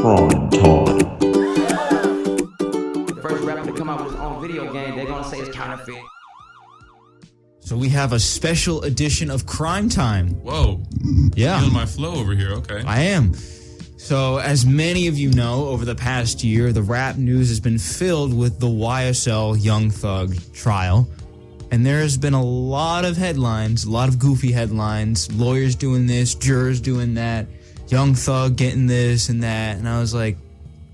Crime Time. The first rapper to come out with his own video game, they're gonna say it's counterfeit. So we have a special edition of Crime Time. Whoa. Yeah. Feeling my flow over here, okay. I am. So as many of you know, over the past year, the rap news has been filled with the YSL Young Thug trial. And there's been a lot of headlines, a lot of goofy headlines, lawyers doing this, jurors doing that, Young Thug getting this and that. And I was like,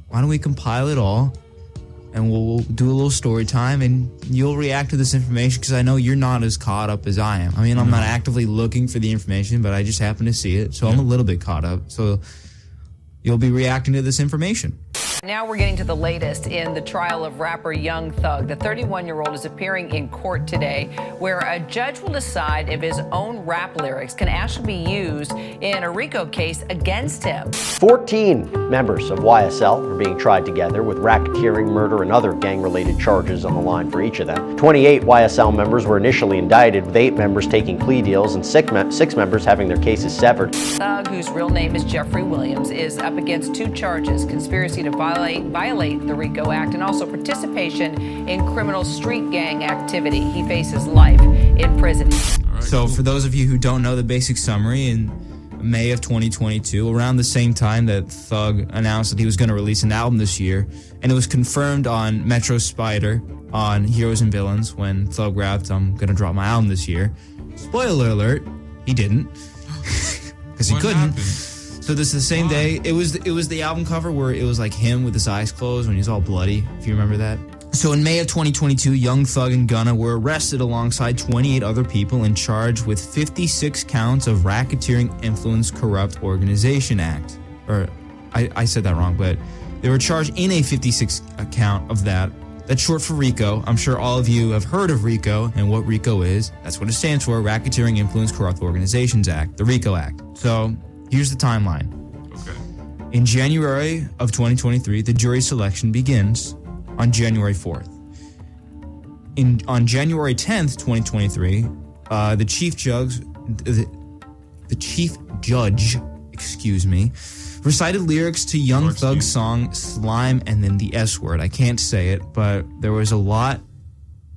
why don't we compile it all? And we'll do a little story time, and you'll react to this information because I know you're not as caught up as I am. I mean, I'm not actively looking for the information, but I just happen to see it, so I'm a little bit caught up. So you'll be reacting to this information. Now we're getting to the latest in the trial of rapper Young Thug. The 31-year-old is appearing in court today where a judge will decide if his own rap lyrics can actually be used in a RICO case against him. 14 members of YSL are being tried together with racketeering, murder, and other gang-related charges on the line for each of them. 28 YSL members were initially indicted, with 8 members taking plea deals and 6 members having their cases severed. Thug, whose real name is Jeffrey Williams, is up against 2 charges: conspiracy to violate the RICO Act and also participation in criminal street gang activity. He faces life in prison. Right, so for those of you who don't know the basic summary, in May of 2022, around the same time that Thug announced that he was going to release an album this year, and it was confirmed on Metro Spider on Heroes and Villains when Thug rapped, "I'm going to drop my album this year." Spoiler alert, he didn't, because he couldn't. Happened? So this is the same day. It was the album cover where it was like him with his eyes closed when he's all bloody, if you remember that. So in May of 2022, Young Thug and Gunna were arrested alongside 28 other people and charged with 56 counts of racketeering, influence, corrupt organization act. Or I said that wrong, but they were charged in a 56 count of that. That's short for RICO. I'm sure all of you have heard of RICO and what RICO is. That's what it stands for, Racketeering, Influence, Corrupt Organizations Act, the RICO Act. So here's the timeline. Okay. In January of 2023, the jury selection begins on January 4th. On January 10th, 2023, the chief judge, recited lyrics to Young Thug's song "Slime" and then the S word. I can't say it, but there was a lot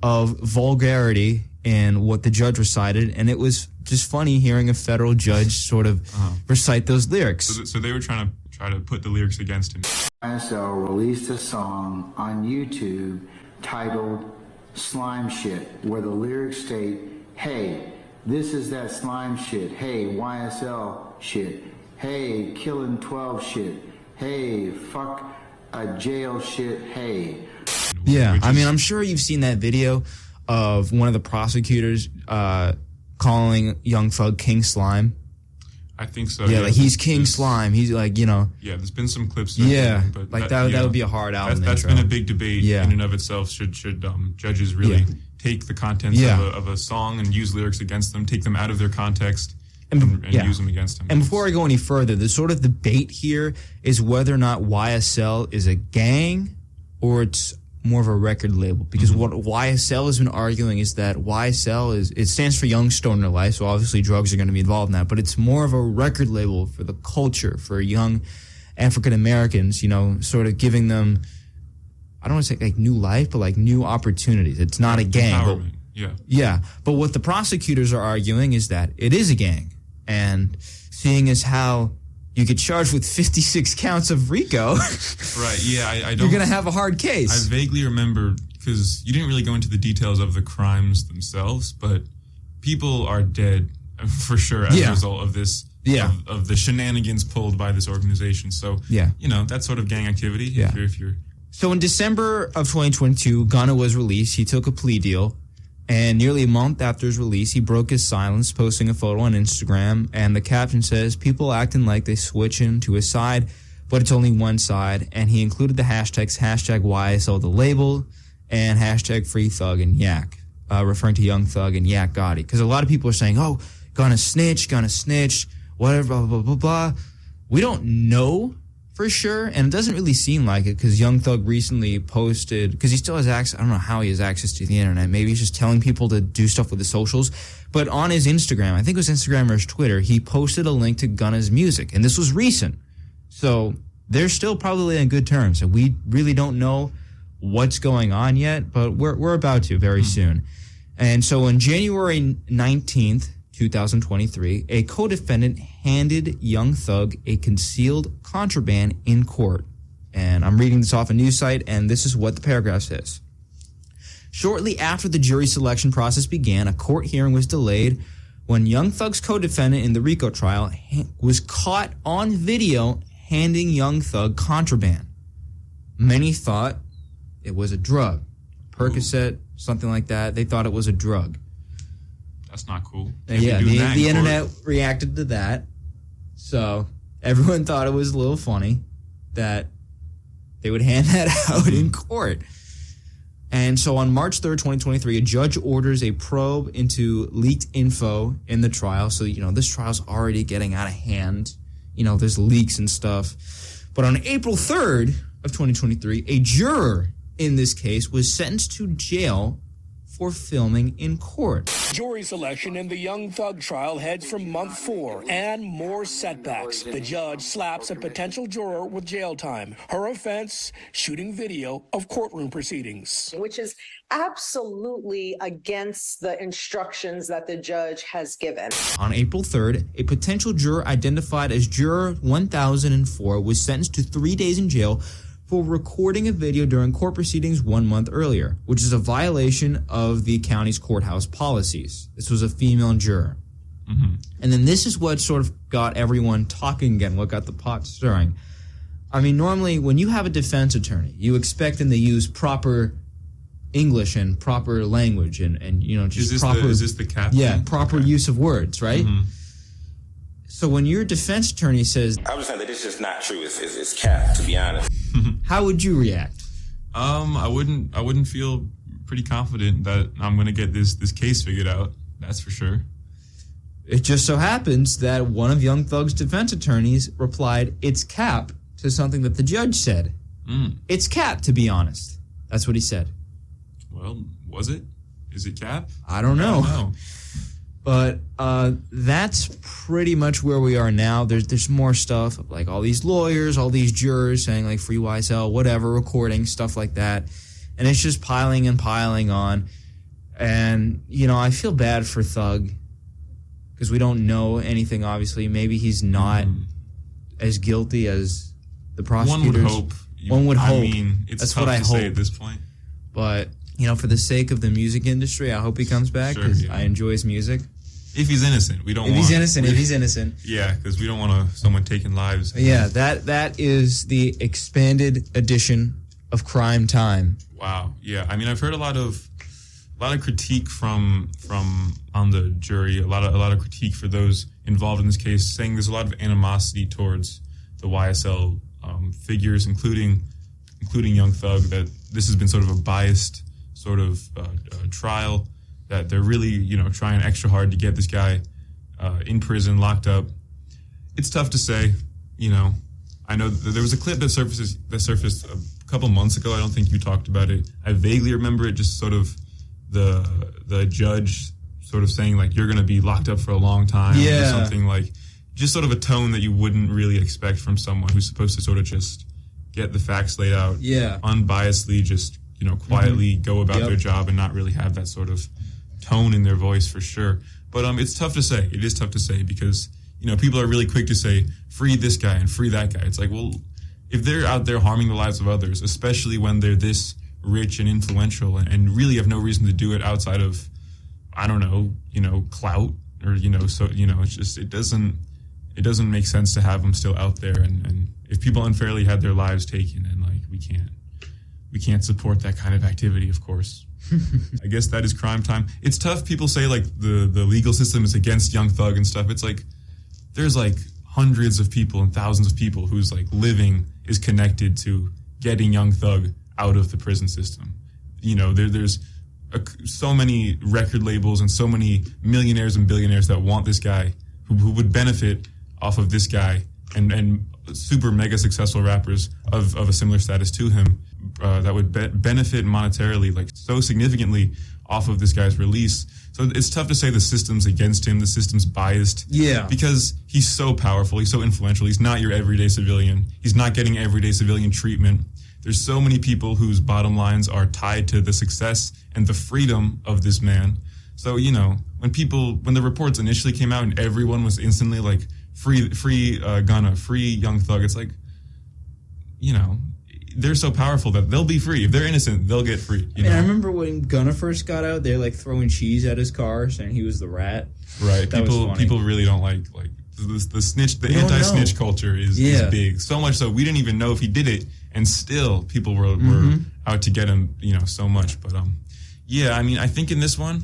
of vulgarity in what the judge recited, and it was just funny hearing a federal judge sort of recite those lyrics. So they were trying to put the lyrics against him. YSL released a song on YouTube titled "Slime Shit," where the lyrics state, "Hey, this is that slime shit. Hey, YSL shit. Hey, killing 12 shit. Hey, fuck a jail shit. Hey." Yeah, I mean, I'm sure you've seen that video of one of the prosecutors calling Young Thug King Slime. I think so. Yeah, like he's King Slime. He's like, you know. Yeah, there's been some clips. But like that would be a hard album. That's been a big debate in and of itself. Should judges really take the contents of a song and use lyrics against them, take them out of their context, and use them against them? And before I go any further, the sort of debate here is whether or not YSL is a gang or it's more of a record label, because what YSL has been arguing is that YSL it stands for Young Stoner Life, so obviously drugs are going to be involved in that, but it's more of a record label for the culture, for young African Americans, you know, sort of giving them, I don't want to say like new life, but like new opportunities. It's not a gang. Yeah. But what the prosecutors are arguing is that it is a gang, and seeing as how you get charged with 56 counts of RICO. Right, yeah, I don't... You're going to have a hard case. I vaguely remember, because you didn't really go into the details of the crimes themselves, but people are dead for sure as a result of this, of the shenanigans pulled by this organization. So, you know, that sort of gang activity, if you're... So in December of 2022, Gunna was released. He took a plea deal. And nearly a month after his release, he broke his silence, posting a photo on Instagram. And the caption says, "People acting like they switch him to his side, but it's only one side." And he included the hashtags #YSL the label and #Free Thug and Yak, referring to Young Thug and Yak Gotti. Because a lot of people are saying, oh, gonna snitch, whatever, blah, blah, blah, blah. We don't know for sure, and it doesn't really seem like it, because Young Thug recently posted, because he still has access, I don't know how he has access to the internet, maybe he's just telling people to do stuff with the socials, but on his Instagram, I think it was Instagram or his Twitter, he posted a link to Gunna's music, and this was recent. So they're still probably on good terms. And we really don't know what's going on yet, but we're about to very soon. And so on January 19th, 2023, a co-defendant handed Young Thug a concealed contraband in court. And I'm reading this off a news site, and this is what the paragraph says. Shortly after the jury selection process began, a court hearing was delayed when Young Thug's co-defendant in the RICO trial was caught on video handing Young Thug contraband. Many thought it was a drug, Percocet, something like that. They thought it was a drug. That's not cool. Yeah, the internet reacted to that. So everyone thought it was a little funny that they would hand that out in court. And so on March 3rd, 2023, a judge orders a probe into leaked info in the trial. So, this trial's already getting out of hand. There's leaks and stuff. But on April 3rd of 2023, a juror in this case was sentenced to jail for filming in court. Jury selection in the Young Thug trial heads for month 4 and more setbacks. The judge slaps a potential juror with jail time. Her offense, shooting video of courtroom proceedings. Which is absolutely against the instructions that the judge has given. On April 3rd, a potential juror identified as Juror 1004 was sentenced to 3 days in jail for recording a video during court proceedings 1 month earlier, which is a violation of the county's courthouse policies. This was a female juror. Mm-hmm. And then this is what sort of got everyone talking again, what got the pot stirring. I mean, normally when you have a defense attorney, you expect them to use proper English and proper language and just proper... Is this the cap? Yeah, proper use of words, right? Mm-hmm. So when your defense attorney says... I was saying that it's just not true. It's cap, to be honest. How would you react? I wouldn't feel pretty confident that I'm going to get this case figured out. That's for sure. It just so happens that one of Young Thug's defense attorneys replied, "It's cap," to something that the judge said. It's cap, to be honest. That's what he said. Well, was it? Is it cap? I don't know. But that's pretty much where we are now. There's more stuff, like all these lawyers, all these jurors saying like free YSL, whatever, recording, stuff like that. And it's just piling and piling on. And, I feel bad for Thug because we don't know anything, obviously. Maybe he's not as guilty as the prosecutors. One would hope. I mean, it's tough to say at this point. But, for the sake of the music industry, I hope he comes back because I enjoy his music. If he's innocent, we don't want... If he's innocent. Yeah, because we don't want someone taking lives. Yeah, that is the expanded edition of Crime Time. Wow. Yeah, I mean, I've heard a lot of critique from on the jury, a lot of critique for those involved in this case, saying there's a lot of animosity towards the YSL figures, including Young Thug, that this has been sort of a biased sort of trial, that they're really, trying extra hard to get this guy in prison, locked up. It's tough to say, I know there was a clip that surfaced a couple months ago. I don't think you talked about it. I vaguely remember it, just sort of the judge sort of saying, like, you're going to be locked up for a long time. Yeah. Or something like, just sort of a tone that you wouldn't really expect from someone who's supposed to sort of just get the facts laid out. Yeah. Unbiasedly, just, quietly go about their job and not really have that sort of tone in their voice, for sure. But it's tough to say. It is tough to say because, people are really quick to say, free this guy and free that guy. It's like, well, if they're out there harming the lives of others, especially when they're this rich and influential and really have no reason to do it outside of, I don't know, clout or, so, it's just, it doesn't make sense to have them still out there. And if people unfairly had their lives taken, and like, we can't support that kind of activity, of course. I guess that is crime time. It's tough. People say like the legal system is against Young Thug and stuff. It's like there's like hundreds of people and thousands of people whose like living is connected to getting Young Thug out of the prison system. There's so many record labels and so many millionaires and billionaires that want this guy, who would benefit off of this guy, and super mega successful rappers of a similar status to him that would benefit monetarily like so significantly off of this guy's release. So it's tough to say the system's against him, the system's biased. Yeah. Because he's so powerful, he's so influential, he's not your everyday civilian. He's not getting everyday civilian treatment. There's so many people whose bottom lines are tied to the success and the freedom of this man. So, you know, when the reports initially came out and everyone was instantly like, free Gunna, free Young Thug, it's like, you know, they're so powerful that they'll be free. If they're innocent, they'll get free. I remember when Gunna first got out, they're like throwing cheese at his car, saying he was the rat. Right. People really don't like the snitch. The anti-snitch culture is big. So much so we didn't even know if he did it, and still people were out to get him. You know, so much. But yeah. I mean, I think in this one,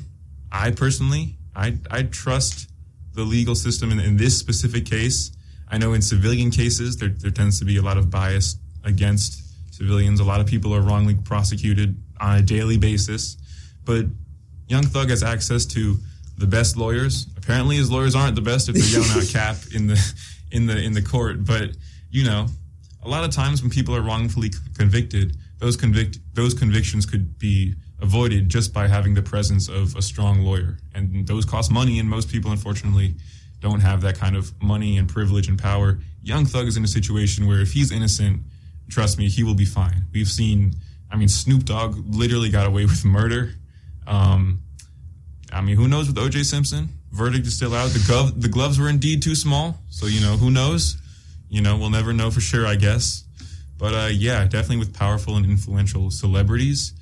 I personally, I trust the legal system in this specific case. I know in civilian cases there tends to be a lot of bias against civilians. A lot of people are wrongly prosecuted on a daily basis, but Young Thug has access to the best lawyers. Apparently his lawyers aren't the best if they're yelling out cap in the court, but you know, a lot of times when people are wrongfully convicted, those convictions could be avoided just by having the presence of a strong lawyer, and those cost money, and most people unfortunately don't have that kind of money and privilege and power. Young Thug is in a situation where if he's innocent, trust me, he will be fine. We've seen, I mean, Snoop Dogg literally got away with murder. I mean, who knows with O.J. Simpson? Verdict is still out. The gloves were indeed too small. So, you know, who knows? You know, we'll never know for sure, I guess. But, yeah, definitely with powerful and influential celebrities,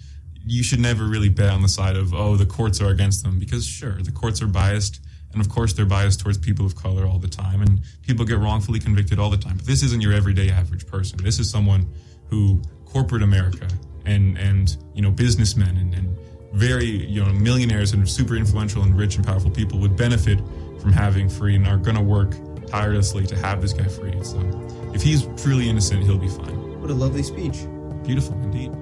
you should never really bet on the side of, oh, the courts are against them. Because, sure, the courts are biased. And, of course, they're biased towards people of color all the time. And people get wrongfully convicted all the time. But this isn't your everyday average person. This is someone who corporate America and you know, businessmen and very, you know, millionaires and super influential and rich and powerful people would benefit from having free and are going to work tirelessly to have this guy freed. So if he's truly innocent, he'll be fine. What a lovely speech. Beautiful, indeed.